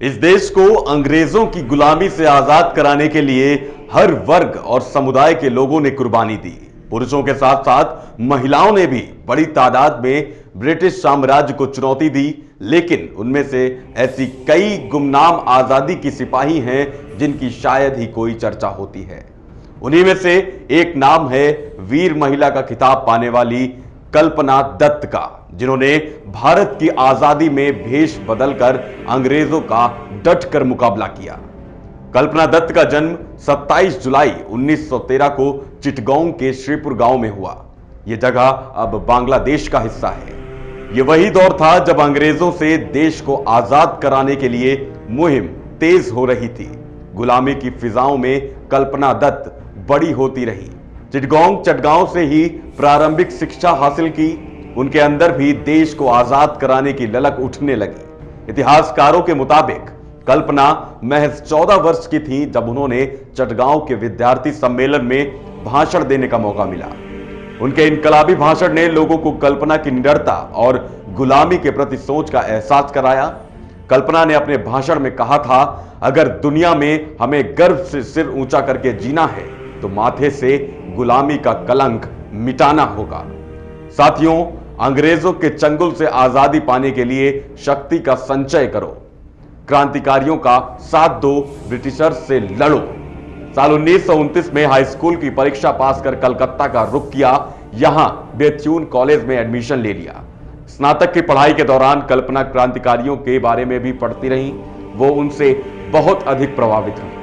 इस देश को अंग्रेजों की गुलामी से आजाद कराने के लिए हर वर्ग और समुदाय के लोगों ने कुर्बानी दी। पुरुषों के साथ साथ महिलाओं ने भी बड़ी तादाद में ब्रिटिश साम्राज्य को चुनौती दी, लेकिन उनमें से ऐसी कई गुमनाम आजादी की सिपाही हैं जिनकी शायद ही कोई चर्चा होती है। उन्हीं में से एक नाम है वीर महिला का खिताब पाने वाली कल्पना दत्त का, जिन्होंने भारत की आजादी में भेष बदलकर अंग्रेजों का डटकर मुकाबला किया। कल्पना दत्त का जन्म 27 जुलाई 1913 को चिटगांव के श्रीपुर गांव में हुआ। यह जगह अब बांग्लादेश का हिस्सा है। यह वही दौर था जब अंग्रेजों से देश को आजाद कराने के लिए मुहिम तेज हो रही थी। गुलामी की फिजाओं में कल्पना दत्त बड़ी होती रही। चटगांव से ही प्रारंभिक शिक्षा हासिल की। उनके अंदर भी देश को आजाद कराने की ललक उठने लगी। इतिहासकारों के मुताबिक कल्पना महज 14 वर्ष की थी जब उन्होंने चटगांव के विद्यार्थी सम्मेलन में भाषण देने का मौका मिला। उनके इनकलाबी भाषण ने लोगों को कल्पना की निडरता और गुलामी के प्रति सोच का एहसास कराया। कल्पना ने अपने भाषण में कहा था, अगर दुनिया में हमें गर्व से सिर ऊंचा करके जीना है तो माथे से गुलामी का कलंक मिटाना होगा। साथियों, अंग्रेजों के चंगुल से आजादी पाने के लिए शक्ति का संचय करो, क्रांतिकारियों का साथ दो, ब्रिटिशर्स से लड़ो। साल 1929 में हाई स्कूल की परीक्षा पास कर कलकत्ता का रुख किया। यहां बेथ्यून कॉलेज में एडमिशन ले लिया। स्नातक की पढ़ाई के दौरान कल्पना क्रांतिकारियों के बारे में भी पढ़ती रही। वो उनसे बहुत अधिक प्रभावित हुई।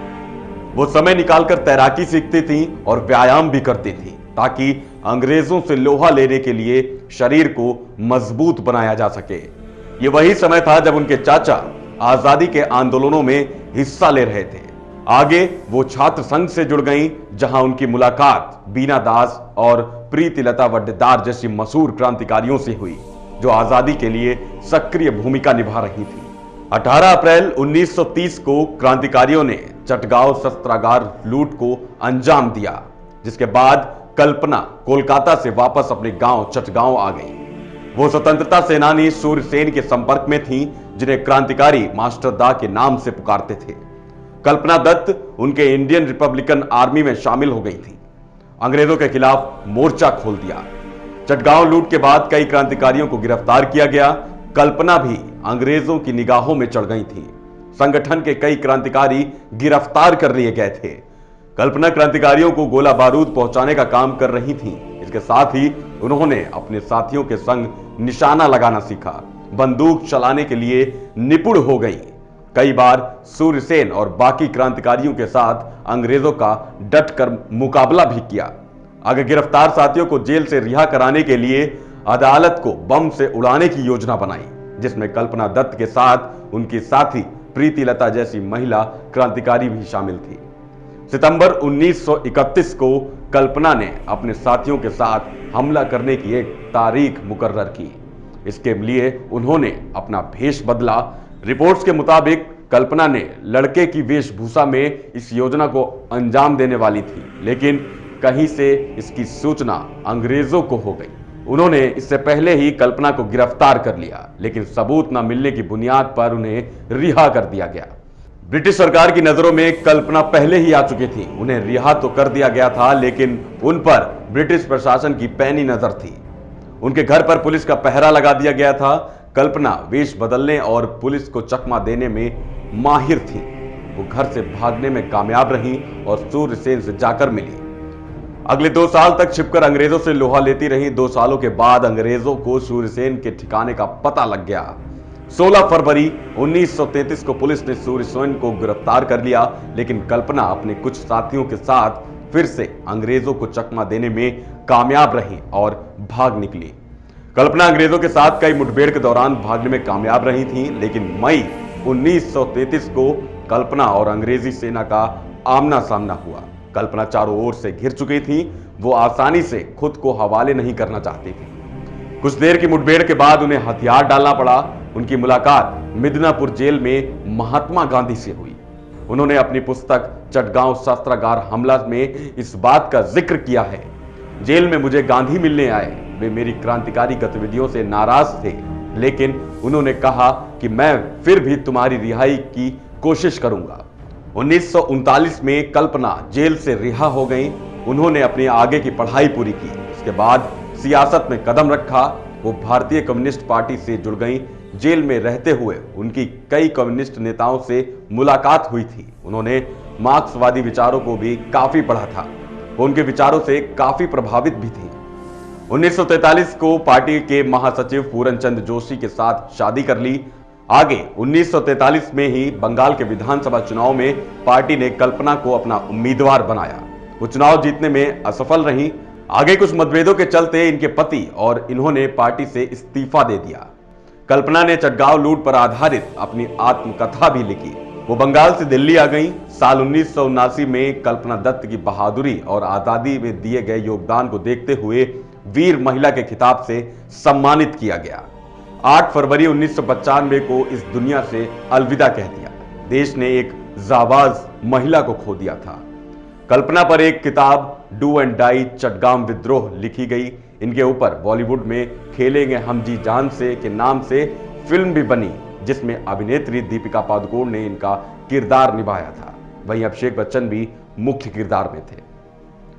वो समय निकालकर तैराकी सीखती थी और व्यायाम भी करती थी ताकि अंग्रेजों से लोहा लेने के लिए शरीर को मजबूत बनाया जा सके। ये वही समय था जब उनके चाचा आजादी के आंदोलनों में हिस्सा ले रहे थे। आगे वो छात्र संघ से जुड़ गईं, जहां उनकी मुलाकात बीना दास और प्रीतिलता वड्डेदार जैसी मशहूर क्रांतिकारियों से हुई, जो आजादी के लिए सक्रिय भूमिका निभा रही थी। 18 अप्रैल 1930 को क्रांतिकारियों ने चटगांव शस्त्रागार लूट को अंजाम दिया, जिसके बाद कल्पना कोलकाता से वापस अपने गांव चटगांव आ गई। वो स्वतंत्रता सेनानी सूर्यसेन के संपर्क में थी, जिन्हें क्रांतिकारी मास्टर दा के नाम से पुकारते थे। कल्पना दत्त उनके इंडियन रिपब्लिकन आर्मी में शामिल हो गई थी। अंग्रेजों के खिलाफ मोर्चा खोल दिया। चटगांव लूट के बाद कई क्रांतिकारियों को गिरफ्तार किया गया। कल्पना भी अंग्रेजों की निगाहों में चढ़ गई थी। संगठन के कई क्रांतिकारी गिरफ्तार कर लिए गए थे। कल्पना क्रांतिकारियों को गोला बारूद पहुंचाने का काम कर रही थी। इसके साथ ही उन्होंने अपने साथियों के संग निशाना लगाना सीखा। बंदूक चलाने के लिए निपुण हो गई। कई बार सूर्यसेन और बाकी क्रांतिकारियों के साथ अंग्रेजों का डटकर मुकाबला भी किया। आगे गिरफ्तार साथियों को जेल से रिहा कराने के लिए अदालत को बम से उड़ाने की योजना बनाई, जिसमें कल्पना दत्त के साथ उनकी साथी प्रीतिलता जैसी महिला क्रांतिकारी भी शामिल थी। सितंबर 1931 को कल्पना ने अपने साथियों के साथ हमला करने की एक तारीख मुकर्रर की। इसके लिए उन्होंने अपना भेष बदला। रिपोर्ट्स के मुताबिक कल्पना ने लड़के की वेशभूषा में इस योजना को अंजाम देने वाली थी, लेकिन कहीं से इसकी सूचना अंग्रेजों को हो गई। उन्होंने इससे पहले ही कल्पना को गिरफ्तार कर लिया, लेकिन सबूत न मिलने की बुनियाद पर उन्हें रिहा कर दिया गया। ब्रिटिश सरकार की नजरों में कल्पना पहले ही आ चुकी थी। उन्हें रिहा तो कर दिया गया था, लेकिन उन पर ब्रिटिश प्रशासन की पैनी नजर थी। उनके घर पर पुलिस का पहरा लगा दिया गया था। कल्पना वेश बदलने और पुलिस को चकमा देने में माहिर थी। वो घर से भागने में कामयाब रही और सूर्यसेन से जाकर मिली। अगले 2 साल तक छिपकर अंग्रेजों से लोहा लेती रही। 2 सालों के बाद अंग्रेजों को सूर्यसेन के ठिकाने का पता लग गया। 16 फरवरी 1933 को पुलिस ने सूर्यसेन को गिरफ्तार कर लिया, लेकिन कल्पना अपने कुछ साथियों के साथ फिर से अंग्रेजों को चकमा देने में कामयाब रही और भाग निकली। कल्पना अंग्रेजों के साथ कई मुठभेड़ के दौरान भागने में कामयाब रही थी, लेकिन मई 1933 को कल्पना और अंग्रेजी सेना का आमना सामना हुआ। कल्पना चारों ओर से घिर चुकी थी। वो आसानी से खुद को हवाले नहीं करना चाहती थी। कुछ देर की मुठभेड़ के बाद उन्हें हथियार डालना पड़ा। उनकी मुलाकात मिदनापुर जेल में महात्मा गांधी से हुई। उन्होंने अपनी पुस्तक चटगांव शस्त्रागार हमला में इस बात का जिक्र किया है, जेल में मुझे गांधी मिलने आए। वे मेरी क्रांतिकारी गतिविधियों से नाराज थे, लेकिन उन्होंने कहा कि कि मैं फिर भी तुम्हारी रिहाई की कोशिश करूंगा। 1939 में कल्पना जेल से रिहा हो गई। उन्होंने अपनी आगे की पढ़ाई पूरी की। इसके बाद सियासत में कदम रखा। वो भारतीय कम्युनिस्ट पार्टी से जुड़ गई। जेल में रहते हुए उनकी कई कम्युनिस्ट नेताओं से मुलाकात हुई थी। उन्होंने मार्क्सवादी विचारों को भी काफी पढ़ा था। वो उनके विचारों से काफी प्रभावित भी थी। 1943 को पार्टी के महासचिव पूरनचंद जोशी के साथ शादी कर ली। आगे 1943 में ही बंगाल के विधानसभा चुनाव में पार्टी ने कल्पना को अपना उम्मीदवार बनाया। वो चुनाव जीतने में असफल रही। आगे कुछ मतभेदों के चलते इनके पति और इन्होंने पार्टी से इस्तीफा दे दिया। कल्पना ने चटगांव लूट पर आधारित अपनी आत्मकथा भी लिखी। वो बंगाल से दिल्ली आ गई। साल 1979 में कल्पना दत्त की बहादुरी और आजादी में दिए गए योगदान को देखते हुए वीर महिला के खिताब से सम्मानित किया गया। 8 फरवरी 1995 को इस दुनिया से अलविदा कह दिया। देश ने एक जाबाज महिला को खो दिया था। कल्पना पर एक किताब डू एंड डाई चटगांव विद्रोह लिखी गई। इनके ऊपर बॉलीवुड में खेलेंगे हम जी जान से के नाम से फिल्म भी बनी, जिसमें अभिनेत्री दीपिका पादुकोण ने इनका किरदार निभाया था। वहीं अभिषेक बच्चन भी मुख्य किरदार में थे।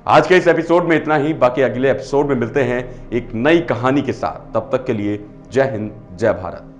आज के इस एपिसोड में इतना ही। बाकी अगले एपिसोड में मिलते हैं एक नई कहानी के साथ। तब तक के लिए जय हिंद, जय भारत।